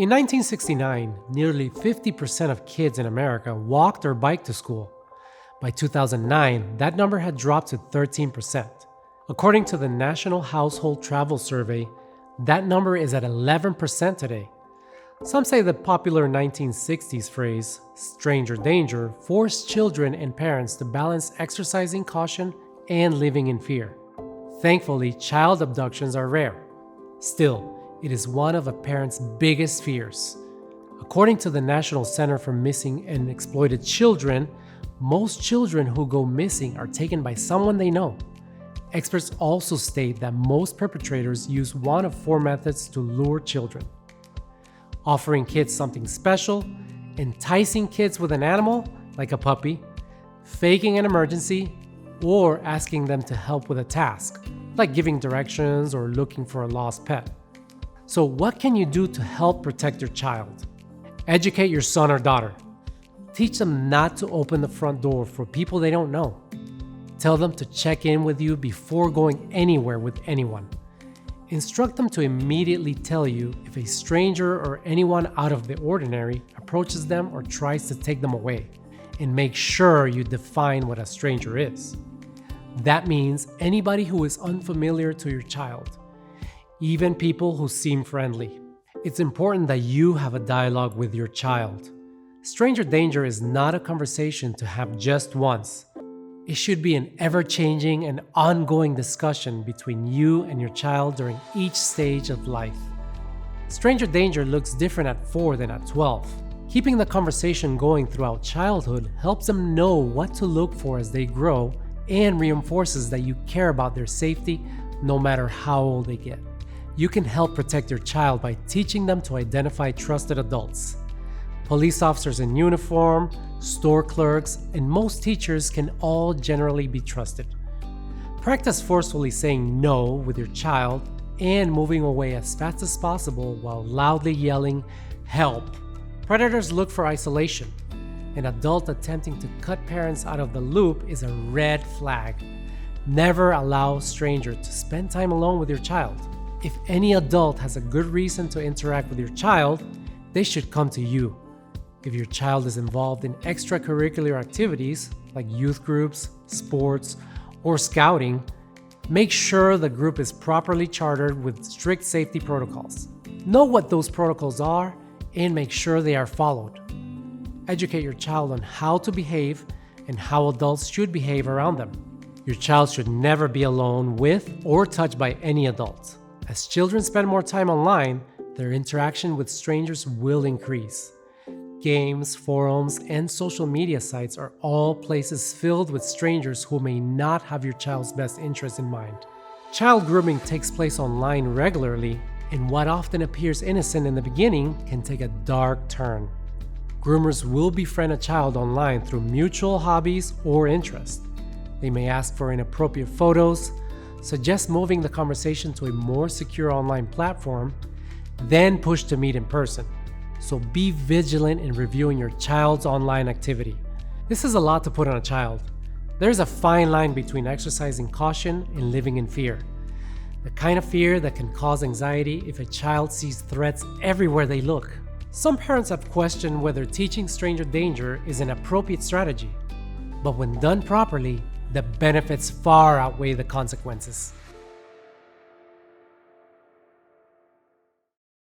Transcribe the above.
In 1969, nearly 50% of kids in America walked or biked to school. By 2009, that number had dropped to 13%. According to the National Household Travel Survey, that number is at 11% today. Some say the popular 1960s phrase, stranger danger, forced children and parents to balance exercising caution and living in fear. Thankfully, child abductions are rare. Still, it is one of a parent's biggest fears. According to the National Center for Missing and Exploited Children, most children who go missing are taken by someone they know. Experts also state that most perpetrators use one of four methods to lure children: offering kids something special, enticing kids with an animal, like a puppy, faking an emergency, or asking them to help with a task, like giving directions or looking for a lost pet. So what can you do to help protect your child? Educate your son or daughter. Teach them not to open the front door for people they don't know. Tell them to check in with you before going anywhere with anyone. Instruct them to immediately tell you if a stranger or anyone out of the ordinary approaches them or tries to take them away, and make sure you define what a stranger is. That means anybody who is unfamiliar to your child, even people who seem friendly. It's important that you have a dialogue with your child. Stranger danger is not a conversation to have just once. It should be an ever-changing and ongoing discussion between you and your child during each stage of life. Stranger danger looks different at 4 than at 12. Keeping the conversation going throughout childhood helps them know what to look for as they grow and reinforces that you care about their safety no matter how old they get. You can help protect your child by teaching them to identify trusted adults. Police officers in uniform, store clerks, and most teachers can all generally be trusted. Practice forcefully saying no with your child and moving away as fast as possible while loudly yelling, "Help!" Predators look for isolation. An adult attempting to cut parents out of the loop is a red flag. Never allow a stranger to spend time alone with your child. If any adult has a good reason to interact with your child, they should come to you. If your child is involved in extracurricular activities like youth groups, sports, or scouting, make sure the group is properly chartered with strict safety protocols. Know what those protocols are and make sure they are followed. Educate your child on how to behave and how adults should behave around them. Your child should never be alone with or touched by any adult. As children spend more time online, their interaction with strangers will increase. Games, forums, and social media sites are all places filled with strangers who may not have your child's best interests in mind. Child grooming takes place online regularly, and what often appears innocent in the beginning can take a dark turn. Groomers will befriend a child online through mutual hobbies or interests. They may ask for inappropriate photos, suggest moving the conversation to a more secure online platform, then push to meet in person. So be vigilant in reviewing your child's online activity. This is a lot to put on a child. There's a fine line between exercising caution and living in fear. The kind of fear that can cause anxiety if a child sees threats everywhere they look. Some parents have questioned whether teaching stranger danger is an appropriate strategy. But when done properly, the benefits far outweigh the consequences.